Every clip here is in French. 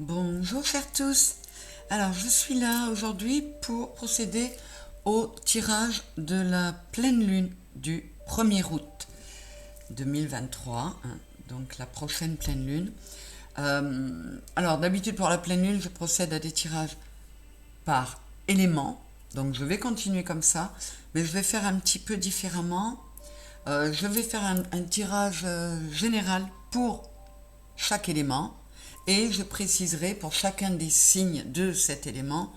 Bonjour chers tous. Alors je suis là aujourd'hui pour procéder au tirage de la pleine lune du 1er août 2023, donc la prochaine pleine lune. Alors d'habitude pour la pleine lune je procède à des tirages par élément, donc je vais continuer comme ça, mais je vais faire un petit peu différemment. Je vais faire un tirage général pour chaque élément et je préciserai pour chacun des signes de cet élément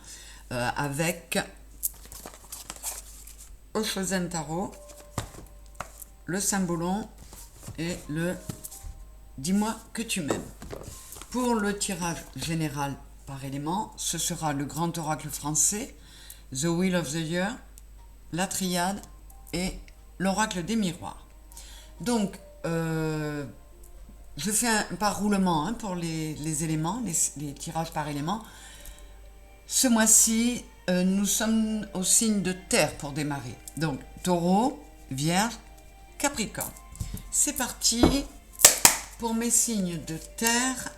avec Oshozen Tarot, le symbolon et le dis-moi que tu m'aimes. Pour le tirage général par élément, ce sera le grand oracle français, The Wheel of the Year, la triade et l'oracle des miroirs. Donc, je fais un par roulement pour les éléments, les tirages par élément. Ce mois-ci, nous sommes au signe de terre pour démarrer. Donc, taureau, vierge, capricorne. C'est parti pour mes signes de terre,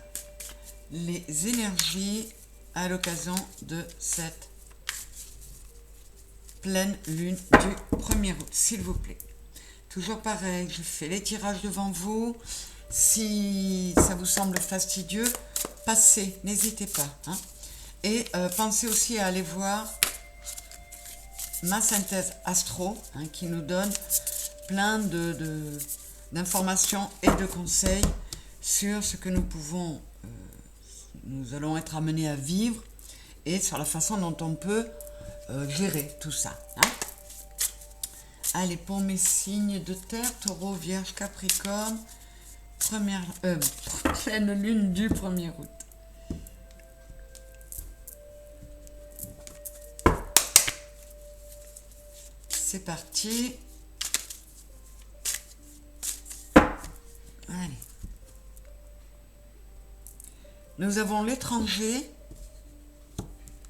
les énergies à l'occasion de cette pleine lune du 1er août, s'il vous plaît. Toujours pareil, je fais les tirages devant vous. Si ça vous semble fastidieux, passez, n'hésitez pas. Et pensez aussi à aller voir ma synthèse astro, qui nous donne plein d'informations et de conseils sur ce que nous allons être amenés à vivre et sur la façon dont on peut gérer tout ça. Allez, pour mes signes de terre, taureau, vierge, capricorne, pleine lune du 1er août. C'est parti. Allez. Nous avons l'étranger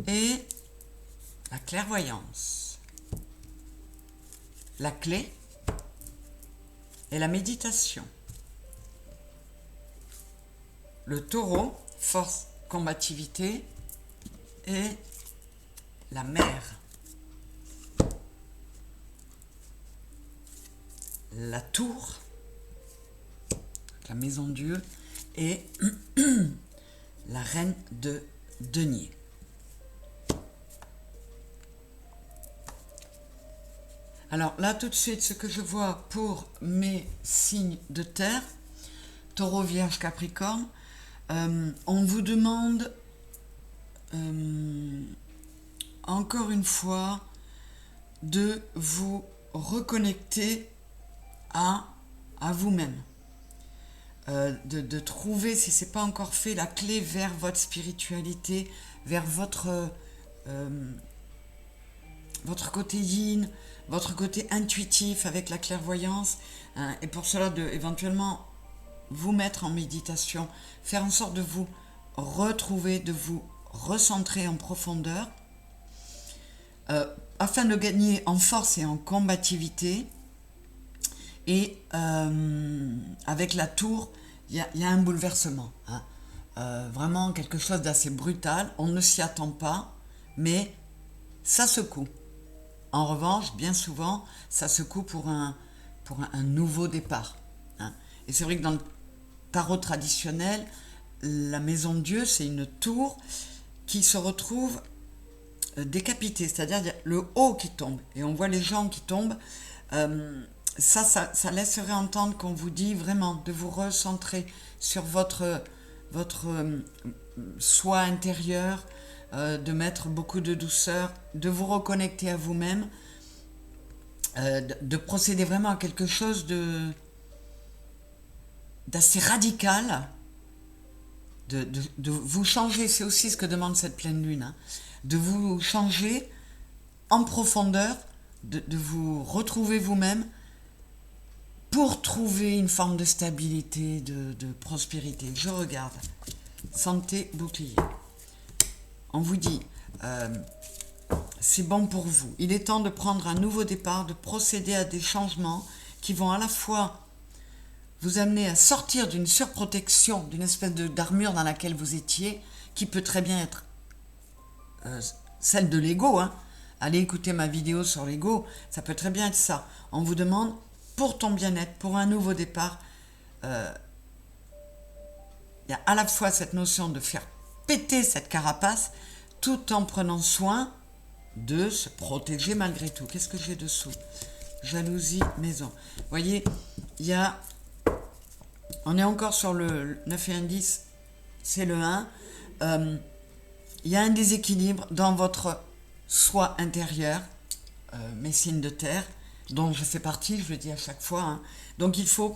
et la clairvoyance. La clé et la méditation. Le taureau, force, combativité et la mer. La tour, la maison Dieu et la reine de denier. Alors là tout de suite ce que je vois pour mes signes de terre, taureau, vierge, capricorne, on vous demande encore une fois de vous reconnecter à vous-même, de trouver, si ce n'est pas encore fait, la clé vers votre spiritualité, vers votre côté yin, votre côté intuitif avec la clairvoyance, et pour cela éventuellement vous mettre en méditation, faire en sorte de vous retrouver, de vous recentrer en profondeur, afin de gagner en force et en combativité. Et avec la tour, il y a un bouleversement, vraiment quelque chose d'assez brutal, on ne s'y attend pas, mais ça secoue. En revanche, bien souvent, ça secoue pour un nouveau départ. Et c'est vrai que dans le tarot traditionnel, la maison de Dieu, c'est une tour qui se retrouve décapitée, c'est-à-dire le haut qui tombe, et on voit les gens qui tombent. Ça laisserait entendre qu'on vous dit vraiment de vous recentrer sur votre soi intérieur, de mettre beaucoup de douceur, de vous reconnecter à vous-même, de procéder vraiment à quelque chose d'assez radical, de vous changer. C'est aussi ce que demande cette pleine lune, de vous changer en profondeur, de vous retrouver vous-même, pour trouver une forme de stabilité, de prospérité. Je regarde. Santé, bouclier. On vous dit, c'est bon pour vous. Il est temps de prendre un nouveau départ, de procéder à des changements qui vont à la fois vous amener à sortir d'une surprotection, d'une espèce d'armure dans laquelle vous étiez, qui peut très bien être celle de l'ego. Hein. Allez écouter ma vidéo sur l'ego, ça peut très bien être ça. On vous demande, pour ton bien-être, pour un nouveau départ, il y a à la fois cette notion de faire péter cette carapace, tout en prenant soin de se protéger malgré tout. Qu'est-ce que j'ai dessous? Jalousie, maison. Vous voyez, il y a... On est encore sur le 9 et un 10, c'est le 1. Il y a un déséquilibre dans votre soi intérieur, mes signes de terre, dont je fais partie, je le dis à chaque fois. Hein. Donc il faut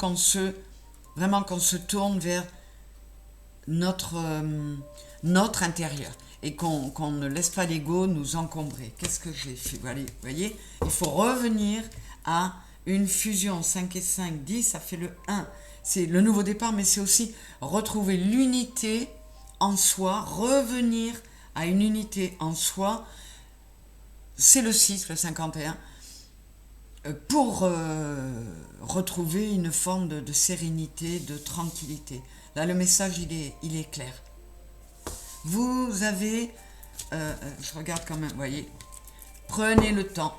vraiment qu'on se tourne vers notre intérieur et qu'on ne laisse pas l'ego nous encombrer. Qu'est-ce que j'ai fait? Vous voyez, il faut revenir à une fusion 5 et 5, 10, ça fait le 1. C'est le nouveau départ, mais c'est aussi retrouver l'unité en soi, revenir à une unité en soi. C'est le 6, le 51, pour retrouver une forme de sérénité, de tranquillité. Là, le message, il est clair. Vous avez, je regarde quand même, vous voyez, prenez le temps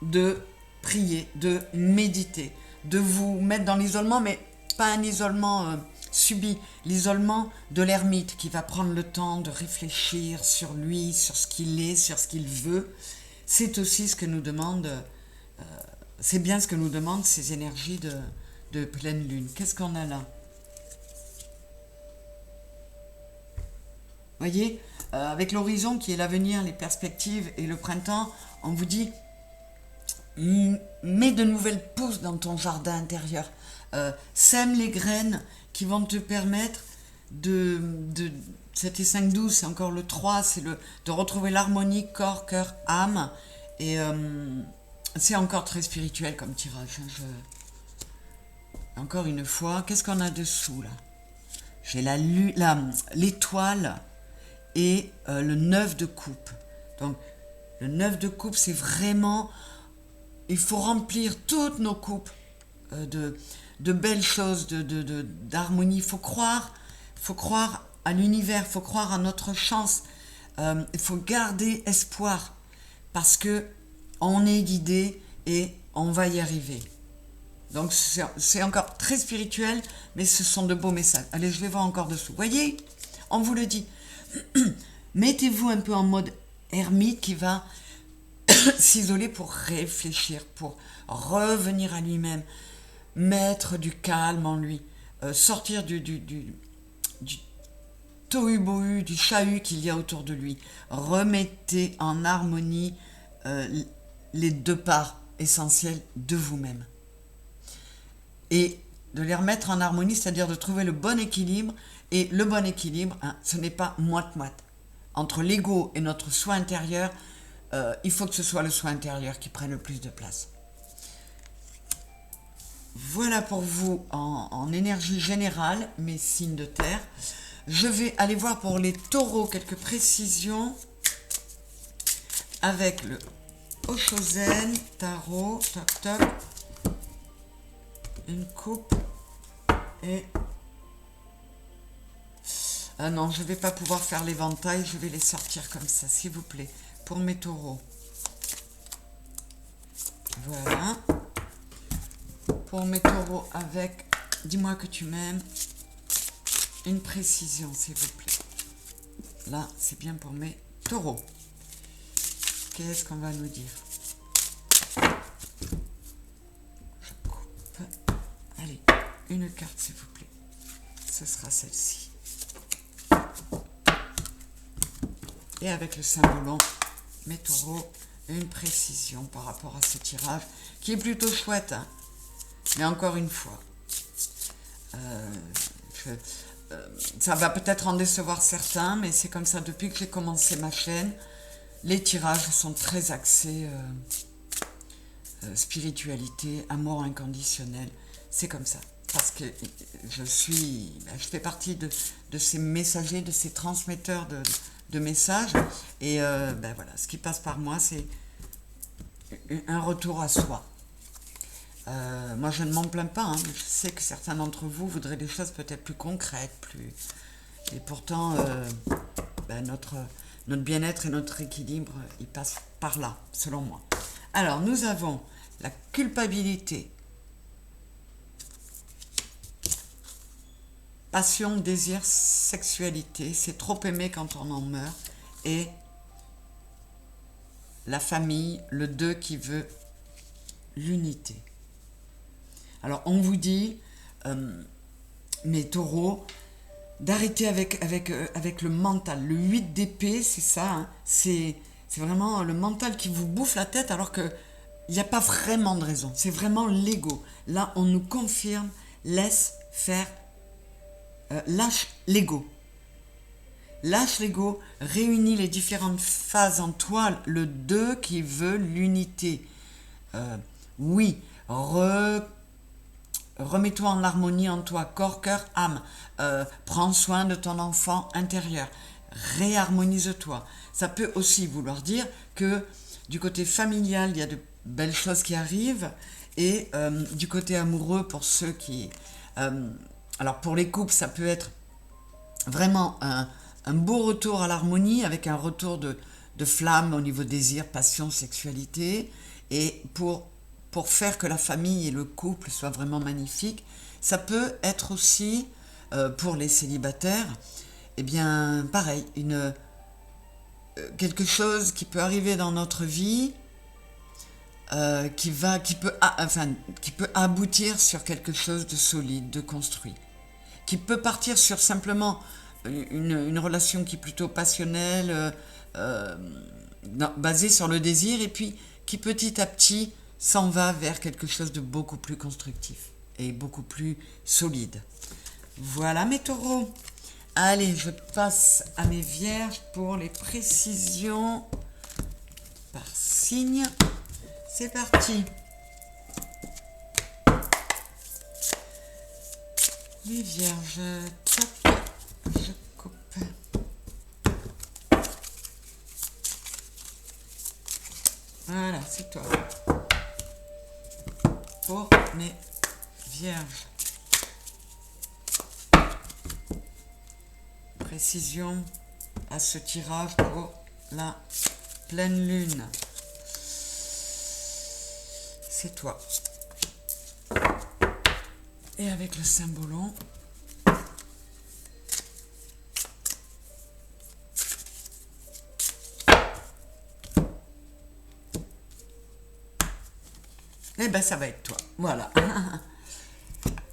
de prier, de méditer, de vous mettre dans l'isolement, mais pas un isolement subi, l'isolement de l'ermite qui va prendre le temps de réfléchir sur lui, sur ce qu'il est, sur ce qu'il veut. C'est aussi ce que nous demande, c'est bien ce que nous demandent ces énergies de pleine lune. Qu'est-ce qu'on a là? Vous voyez, avec l'horizon qui est l'avenir, les perspectives et le printemps, on vous dit, mets de nouvelles pousses dans ton jardin intérieur. Sème les graines qui vont te permettre c'était 5-12, c'est encore le 3, c'est de retrouver l'harmonie corps, cœur, âme. Et c'est encore très spirituel comme tirage. Encore une fois, qu'est-ce qu'on a dessous là? J'ai l'étoile et le 9 de coupe. Donc, le 9 de coupe, c'est vraiment... Il faut remplir toutes nos coupes de belles choses, d'harmonie. Il faut croire à l'univers, il faut croire à notre chance. Il faut garder espoir parce que on est guidé et on va y arriver. Donc c'est encore très spirituel, mais ce sont de beaux messages. Allez, je vais voir encore dessous. Vous voyez, on vous le dit. Mettez-vous un peu en mode ermite qui va s'isoler pour réfléchir, pour revenir à lui-même, mettre du calme en lui, sortir du tohu-bohu, du chahut qu'il y a autour de lui. Remettez en harmonie les deux parts essentielles de vous-même. Et de les remettre en harmonie, c'est-à-dire de trouver le bon équilibre. Et le bon équilibre, hein, ce n'est pas moite-moite. Entre l'ego et notre soi intérieur, il faut que ce soit le soi intérieur qui prenne le plus de place. Voilà pour vous en énergie générale, mes signes de terre. Je vais aller voir pour les taureaux quelques précisions avec le Oshozen, tarot, toc toc, une coupe et... Ah non, je ne vais pas pouvoir faire l'éventail, je vais les sortir comme ça, s'il vous plaît, pour mes taureaux. Voilà. Pour mes taureaux avec, dis-moi que tu m'aimes, une précision, s'il vous plaît. Là, c'est bien pour mes taureaux. Qu'est-ce qu'on va nous dire? Je coupe. Allez, une carte, s'il vous plaît. Ce sera celle-ci. Et avec le symbole, mes taureaux, une précision par rapport à ce tirage, qui est plutôt chouette, hein. Mais encore une fois, ça va peut-être en décevoir certains, mais c'est comme ça depuis que j'ai commencé ma chaîne. Les tirages sont très axés spiritualité, amour inconditionnel. C'est comme ça. Parce que je fais partie de ces messagers, de ces transmetteurs de messages. Et voilà, ce qui passe par moi, c'est un retour à soi. Moi, je ne m'en plains pas, hein, mais je sais que certains d'entre vous voudraient des choses peut-être plus concrètes, plus... Et pourtant, notre bien-être et notre équilibre, ils passent par là, selon moi. Alors, nous avons la culpabilité, passion, désir, sexualité, c'est trop aimé quand on en meurt, et la famille, le 2 qui veut l'unité. Alors, on vous dit, mes taureaux, d'arrêter avec le mental. Le 8 d'épée, c'est ça, hein, c'est vraiment le mental qui vous bouffe la tête alors qu'il n'y a pas vraiment de raison. C'est vraiment l'ego. Là, on nous confirme, laisse faire, lâche l'ego. Lâche l'ego, réunis les différentes phases en toi, le 2 qui veut l'unité. Oui, remets-toi en harmonie en toi, corps, cœur, âme. Prends soin de ton enfant intérieur. Réharmonise-toi. Ça peut aussi vouloir dire que du côté familial, il y a de belles choses qui arrivent. Et du côté amoureux, pour ceux qui... alors pour les couples, ça peut être vraiment un beau retour à l'harmonie avec un retour de flamme au niveau désir, passion, sexualité. Et pour faire que la famille et le couple soient vraiment magnifiques, ça peut être aussi, pour les célibataires, eh bien, pareil, quelque chose qui peut arriver dans notre vie, qui peut aboutir sur quelque chose de solide, de construit, qui peut partir sur simplement une relation qui est plutôt passionnelle, basée sur le désir, et puis qui petit à petit s'en va vers quelque chose de beaucoup plus constructif et beaucoup plus solide. Voilà mes taureaux. Allez, je passe à mes vierges pour les précisions par signe. C'est parti. Les vierges, tac, je coupe. Voilà, c'est toi. Pour mes vierges. Précision à ce tirage pour la pleine lune. C'est toi. Et avec le cymbolon. Eh ben ça va être toi. Voilà.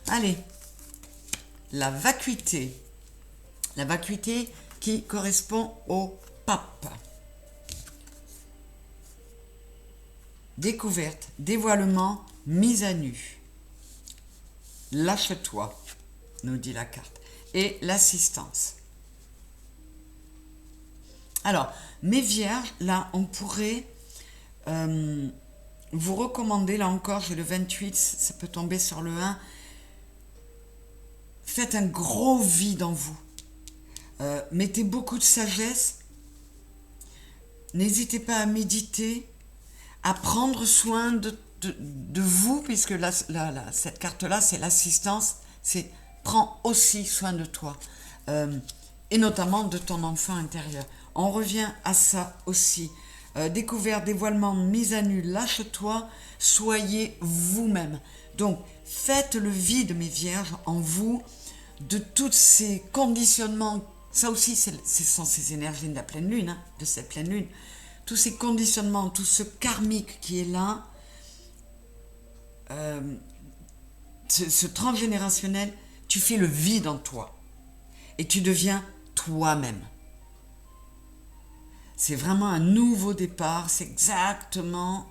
Allez. La vacuité. La vacuité qui correspond au pape. Découverte, dévoilement, mise à nu. Lâche-toi, nous dit la carte. Et l'assistance. Alors, mes vierges, là, on pourrait vous recommander, là encore, j'ai le 28, ça peut tomber sur le 1. Faites un gros vide en vous. Mettez beaucoup de sagesse. N'hésitez pas à méditer, à prendre soin de vous, puisque cette carte-là, c'est l'assistance, c'est prends aussi soin de toi, et notamment de ton enfant intérieur. On revient à ça aussi. Découverte, dévoilement, mise à nu, lâche-toi, soyez vous-même. Donc, faites le vide, mes vierges, en vous, de tous ces conditionnements. Ça aussi, ce sont ces énergies de la pleine lune, hein, de cette pleine lune. Tous ces conditionnements, tout ce karmique qui est là, ce transgénérationnel, tu fais le vide en toi. Et tu deviens toi-même. C'est vraiment un nouveau départ, c'est exactement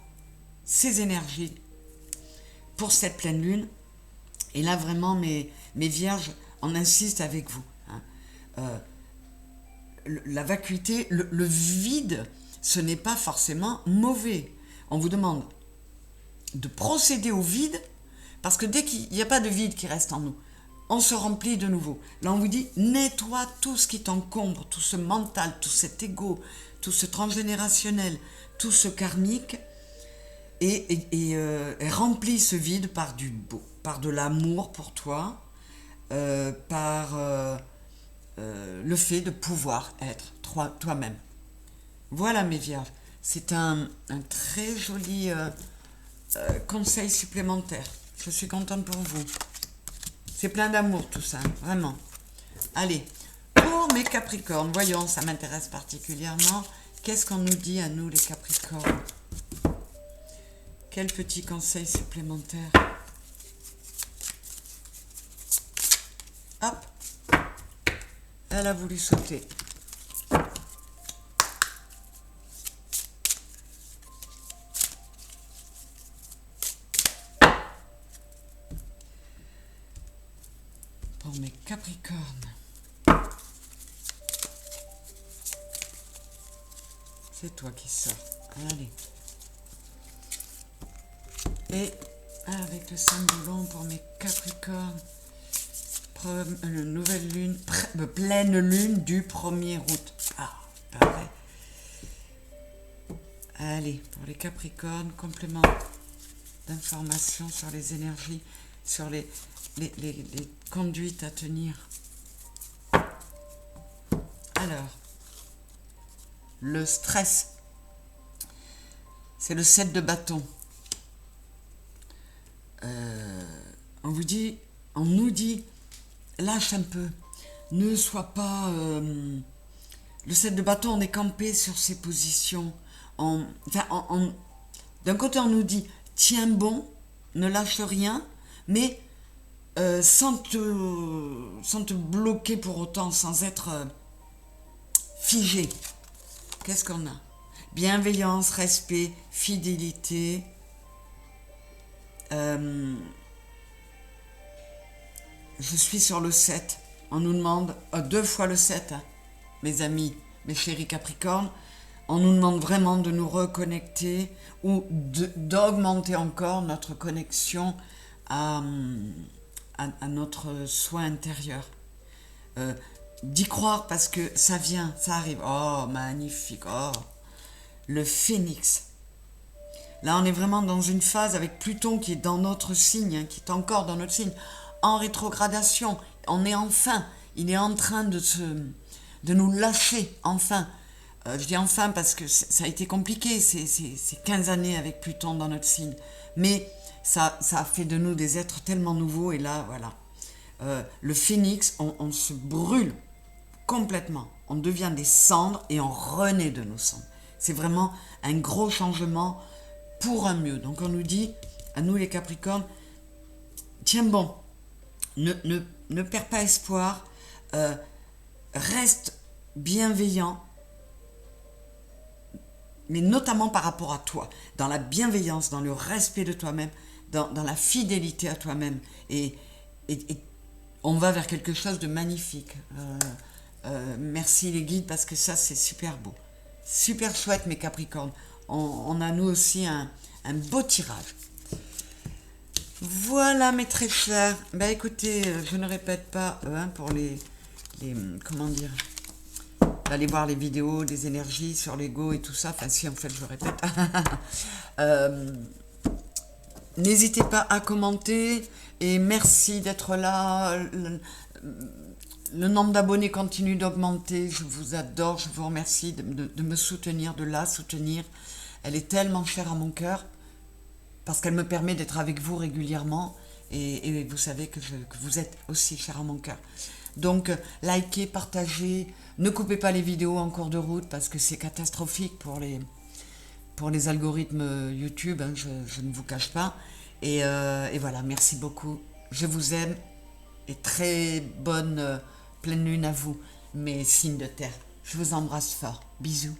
ces énergies pour cette pleine lune. Et là, vraiment, mes vierges, on insiste avec vous. Hein. La vacuité, le vide, ce n'est pas forcément mauvais. On vous demande de procéder au vide, parce que dès qu'il n'y a pas de vide qui reste en nous, on se remplit de nouveau. Là, on vous dit, nettoie tout ce qui t'encombre, tout ce mental, tout cet ego, tout ce transgénérationnel, tout ce karmique. et remplis ce vide par du beau, par de l'amour pour toi, par le fait de pouvoir être toi-même. Voilà mes vierges, c'est un très joli conseil supplémentaire. Je suis contente pour vous. C'est plein d'amour tout ça, vraiment. Allez, pour mes Capricornes, voyons, ça m'intéresse particulièrement. Qu'est-ce qu'on nous dit à nous les Capricornes? Quel petit conseil supplémentaire? Hop, elle a voulu sauter. Pour mes Capricornes. C'est toi qui sors. Allez. Et avec le 5 de lion pour mes Capricornes, nouvelle lune, pleine lune du 1er août. Ah, pareil. Allez, pour les Capricornes, complément d'informations sur les énergies, sur les conduites à tenir. Alors, le stress, c'est le 7 de bâton. On nous dit, lâche un peu, ne sois pas... le 7 de bâton, on est campé sur ses positions. D'un côté, on nous dit, tiens bon, ne lâche rien, mais sans te bloquer pour autant, sans être figé. Qu'est-ce qu'on a? Bienveillance, respect, fidélité. Je suis sur le 7. On nous demande 2 fois le 7, hein, mes amis, mes chéris Capricornes. On nous demande vraiment de nous reconnecter ou d'augmenter encore notre connexion à notre soi intérieur. D'y croire parce que ça vient, ça arrive. Oh, magnifique. Oh, le phénix. Là, on est vraiment dans une phase avec Pluton qui est dans notre signe, hein, qui est encore dans notre signe, en rétrogradation. On est enfin, il est en train de nous lâcher, enfin. Je dis enfin parce que ça a été compliqué, ces 15 années avec Pluton dans notre signe. Mais ça a fait de nous des êtres tellement nouveaux, et là, voilà. Le phénix, on se brûle complètement. On devient des cendres et on renaît de nos cendres. C'est vraiment un gros changement pour un mieux. Donc on nous dit, à nous les Capricornes, tiens bon, ne perds pas espoir, reste bienveillant, mais notamment par rapport à toi, dans la bienveillance, dans le respect de toi-même, dans la fidélité à toi-même, et on va vers quelque chose de magnifique. Merci les guides, parce que ça c'est super beau, super chouette mes Capricornes. On a nous aussi un beau tirage. Voilà mes très chers. Ben écoutez, je ne répète pas pour les comment dire, allez voir les vidéos des énergies sur l'ego et tout ça. Enfin si, en fait je répète. N'hésitez pas à commenter et merci d'être là. Le nombre d'abonnés continue d'augmenter. Je vous adore, je vous remercie de me soutenir, de la soutenir. Elle est tellement chère à mon cœur parce qu'elle me permet d'être avec vous régulièrement, et vous savez que vous êtes aussi cher à mon cœur. Donc likez, partagez, ne coupez pas les vidéos en cours de route parce que c'est catastrophique pour les algorithmes YouTube, hein, je ne vous cache pas. Et voilà, merci beaucoup, je vous aime et très bonne pleine lune à vous, mes signes de terre. Je vous embrasse fort, bisous.